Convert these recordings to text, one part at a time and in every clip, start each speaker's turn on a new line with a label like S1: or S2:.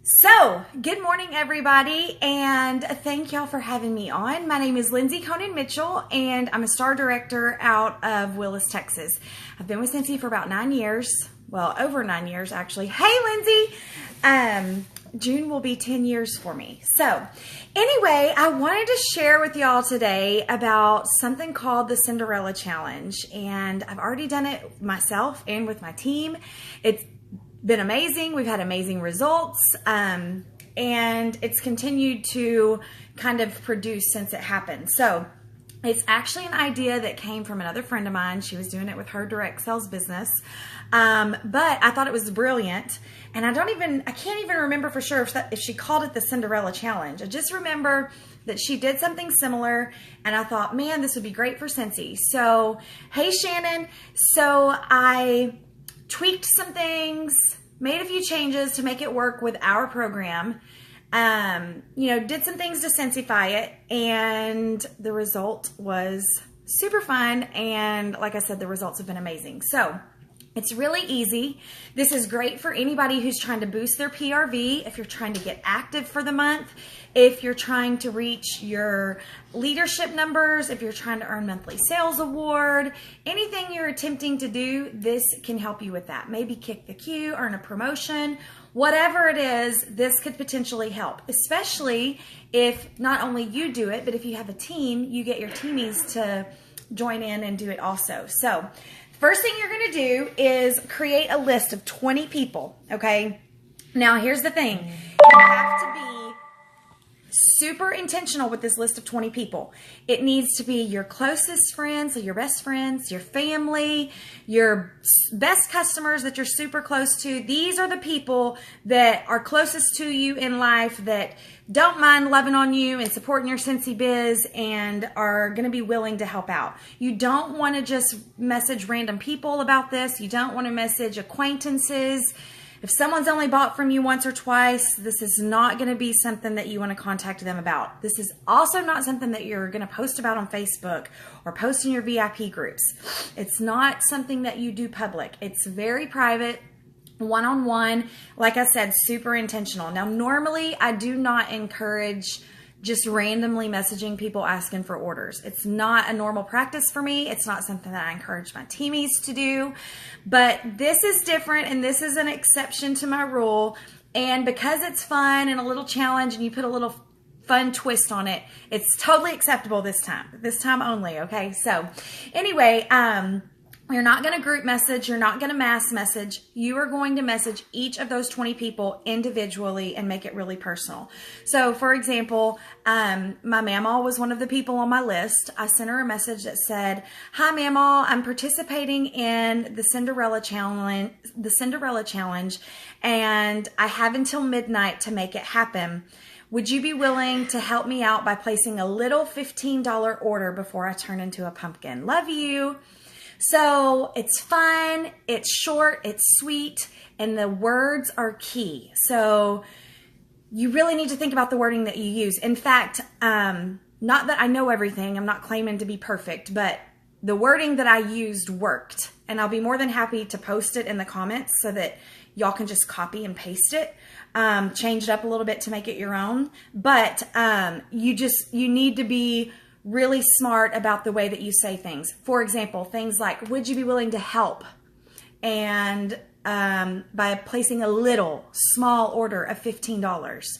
S1: So, good morning, everybody, and thank y'all for having me on. My name is Lindsay Conan Mitchell, and I'm a star director out of Willis, Texas. I've been with Cincy for about 9 years. Well, over 9 years, actually. Hey, Lindsay! June will be 10 years for me. So, anyway, I wanted to share with y'all today about something called the Cinderella Challenge, and I've already done it myself and with my team. It's been amazing. We've had amazing results, and it's continued to kind of produce since it happened. So it's actually an idea that came from another friend of mine. She was doing it with her direct sales business, but I thought it was brilliant, and I can't even remember for sure if she called it the Cinderella Challenge. I just remember that she did something similar, and I thought, man, this would be great for Cincy. So, hey, Shannon. So I tweaked some things, made a few changes to make it work with our program, did some things to Cincyfy it, and the result was super fun. And like I said, the results have been amazing. So it's really easy. This is great for anybody who's trying to boost their PRV, if you're trying to get active for the month, if you're trying to reach your leadership numbers, if you're trying to earn monthly sales award, anything you're attempting to do, this can help you with that. Maybe kick the queue, earn a promotion, whatever it is, this could potentially help, especially if not only you do it, but if you have a team, you get your teamies to join in and do it also. So first thing you're going to do is create a list of 20 people, okay? Now, here's the thing. You have to be super intentional with this list of 20 people. It needs to be your closest friends, so your best friends, your family, your best customers that you're super close to. These are the people that are closest to you in life, that don't mind loving on you and supporting your Cincy biz and are going to be willing to help out. You don't want to just message random people about this. You don't want to message acquaintances. If someone's only bought from you once or twice, this is not going to be something that you want to contact them about. This is also not something that you're going to post about on Facebook or post in your VIP groups. It's not something that you do public. It's very private, one-on-one. Like I said, super intentional. Now, normally I do not encourage just randomly messaging people asking for orders. It's not a normal practice for me. It's not something that I encourage my teamies to do, but this is different, and this is an exception to my rule. And because it's fun and a little challenge and you put a little fun twist on it, it's totally acceptable this time only. Okay. So anyway, you're not going to group message. You're not going to mass message. You are going to message each of those 20 people individually and make it really personal. So, for example, my mamaw was one of the people on my list. I sent her a message that said, "Hi, mamaw. I'm participating in the Cinderella Challenge, and I have until midnight to make it happen. Would you be willing to help me out by placing a little $15 order before I turn into a pumpkin? Love you." So it's fun, it's short, it's sweet, and the words are key. So you really need to think about the wording that you use. In fact, not that I know everything, I'm not claiming to be perfect, but the wording that I used worked. And I'll be more than happy to post it in the comments so that y'all can just copy and paste it. Change it up a little bit to make it your own. But you need to be really smart about the way that you say things. For example, things like, would you be willing to help? And by placing a small order of $15.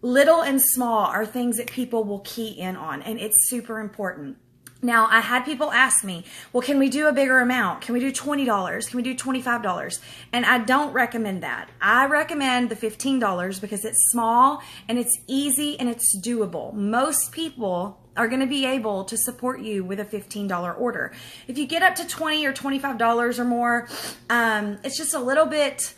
S1: Little and small are things that people will key in on, and it's super important. Now, I had people ask me, well, can we do a bigger amount? Can we do $20? Can we do $25? And I don't recommend that. I recommend the $15 because it's small and it's easy and it's doable. Most people are going to be able to support you with a $15 order. If you get up to $20 or $25 or more, it's just a little bit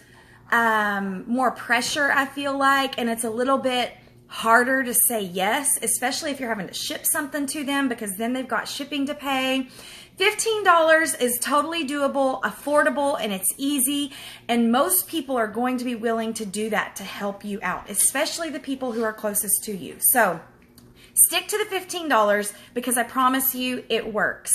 S1: more pressure, I feel like, and it's a little bit harder to say yes, especially if you're having to ship something to them, because then they've got shipping to pay. $15 is totally doable, affordable, and it's easy, and most people are going to be willing to do that to help you out, especially the people who are closest to you. So stick to the $15 because I promise you it works.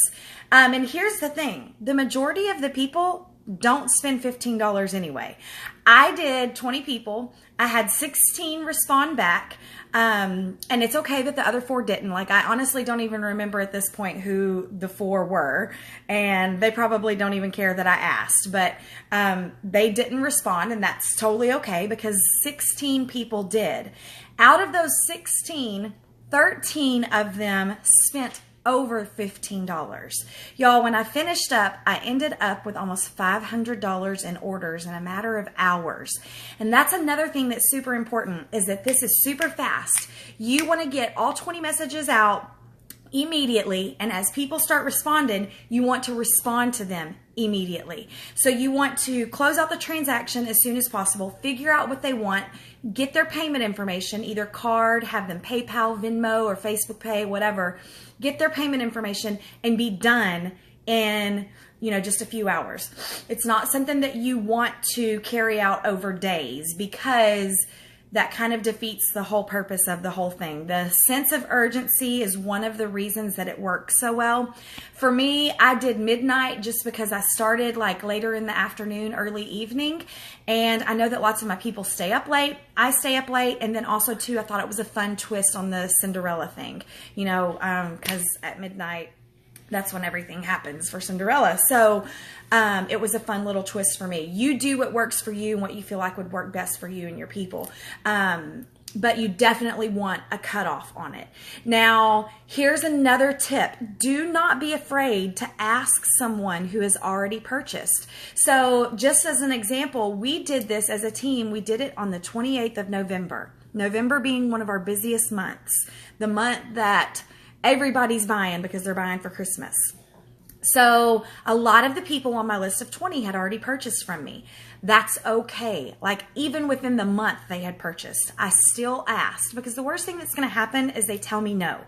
S1: And here's the thing. The majority of the people don't spend $15 anyway. I did 20 people. I had 16 respond back. And it's okay that the other 4 didn't. Like, I honestly don't even remember at this point who the 4 were. And they probably don't even care that I asked. But they didn't respond, and that's totally okay because 16 people did. Out of those 16, 13 of them spent over $15. Y'all, when I finished up, I ended up with almost $500 in orders in a matter of hours. And that's another thing that's super important, is that this is super fast. You want to get all 20 messages out immediately, and as people start responding, you want to respond to them immediately. So you want to close out the transaction as soon as possible, figure out what they want, get their payment information, either card, have them PayPal, Venmo, or Facebook Pay, whatever. Get their payment information and be done in, just a few hours. It's not something that you want to carry out over days, because that kind of defeats the whole purpose of the whole thing. The sense of urgency is one of the reasons that it works so well. For me, I did midnight just because I started like later in the afternoon, early evening. And I know that lots of my people stay up late. I stay up late. And then also too, I thought it was a fun twist on the Cinderella thing, because at midnight, that's when everything happens for Cinderella. So it was a fun little twist for me. You do what works for you and what you feel like would work best for you and your people. But you definitely want a cutoff on it. Now, here's another tip. Do not be afraid to ask someone who has already purchased. So just as an example, we did this as a team. We did it on the 28th of November. November being one of our busiest months. The month that everybody's buying because they're buying for Christmas. So a lot of the people on my list of 20 had already purchased from me. That's okay. Like, even within the month they had purchased, I still asked, because the worst thing that's going to happen is they tell me no.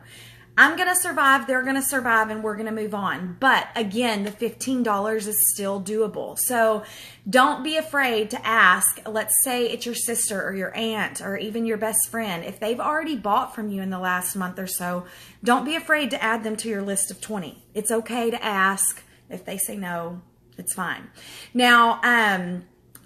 S1: I'm going to survive, they're going to survive, and we're going to move on. But again, the $15 is still doable. So don't be afraid to ask. Let's say it's your sister or your aunt or even your best friend. If they've already bought from you in the last month or so, don't be afraid to add them to your list of 20. It's okay to ask. If they say no, it's fine. Now,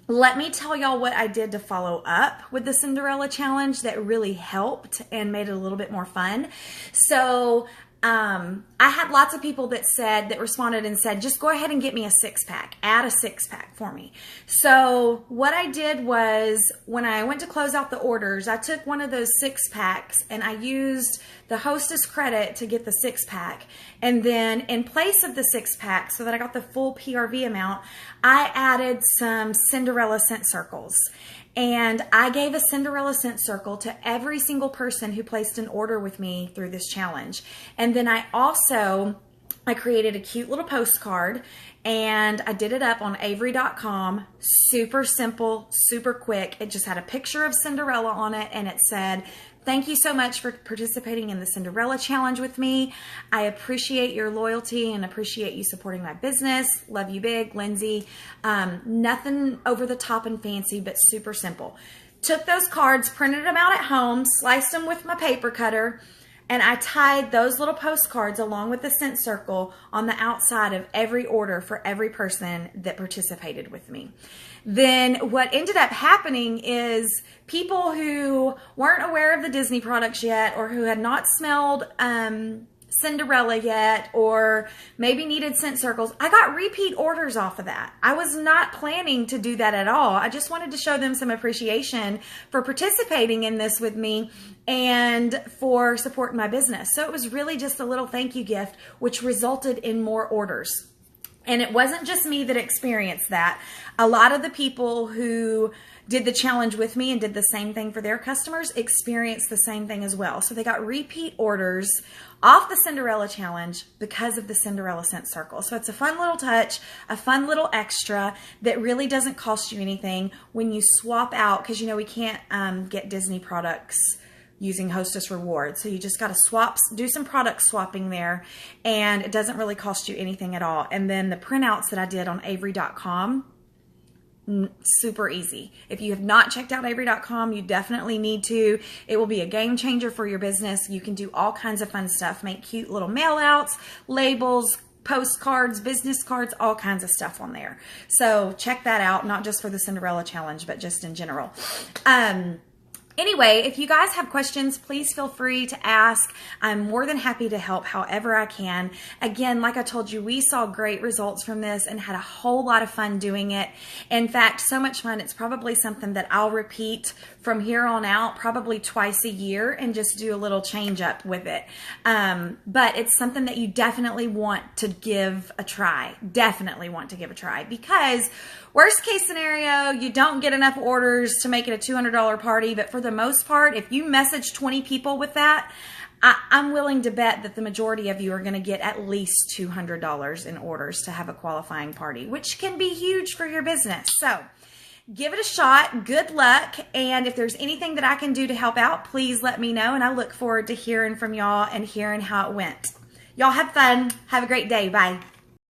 S1: let me tell y'all what I did to follow up with the Cinderella challenge that really helped and made it a little bit more fun. So I had lots of people that responded and said, just go ahead and get me a 6-pack, add a 6-pack for me. So what I did was, when I went to close out the orders, I took one of those 6-packs and I used the hostess credit to get the 6-pack. And then in place of the 6-pack, so that I got the full PRV amount, I added some Cinderella scent circles. And I gave a Cinderella scent circle to every single person who placed an order with me through this challenge. And then I created a cute little postcard, and I did it up on Avery.com. Super simple, super quick. It just had a picture of Cinderella on it, and it said, "Thank you so much for participating in the Cinderella challenge with me. I appreciate your loyalty and appreciate you supporting my business. Love you big, Lindsay." Nothing over the top and fancy, but super simple. Took those cards, printed them out at home, sliced them with my paper cutter, and I tied those little postcards along with the scent circle on the outside of every order for every person that participated with me. Then what ended up happening is people who weren't aware of the Disney products yet, or who had not smelled Cinderella yet, or maybe needed scent circles, I got repeat orders off of that. I was not planning to do that at all. I just wanted to show them some appreciation for participating in this with me and for supporting my business. So it was really just a little thank you gift, which resulted in more orders. And it wasn't just me that experienced that. A lot of the people who did the challenge with me and did the same thing for their customers experienced the same thing as well. So they got repeat orders off the Cinderella challenge because of the Cinderella scent circle. So it's a fun little touch, a fun little extra that really doesn't cost you anything when you swap out, because we can't get Disney products using Hostess Rewards. So you just got to do some product swapping there, and it doesn't really cost you anything at all. And then the printouts that I did on Avery.com, super easy. If you have not checked out Avery.com, you definitely need to. It will be a game changer for your business. You can do all kinds of fun stuff, make cute little mail outs, labels, postcards, business cards, all kinds of stuff on there. So check that out, not just for the Cinderella challenge, but just in general. Anyway, if you guys have questions, please feel free to ask. I'm more than happy to help however I can. Again, like I told you, we saw great results from this and had a whole lot of fun doing it. In fact, so much fun, it's probably something that I'll repeat from here on out, probably twice a year, and just do a little change up with it. But it's something that you definitely want to give a try. Definitely want to give a try, because worst case scenario, you don't get enough orders to make it a $200 party, but for the most part, if you message 20 people with that, I'm willing to bet that the majority of you are going to get at least $200 in orders to have a qualifying party, which can be huge for your business. So give it a shot. Good luck. And if there's anything that I can do to help out, please let me know. And I look forward to hearing from y'all and hearing how it went. Y'all have fun. Have a great day. Bye.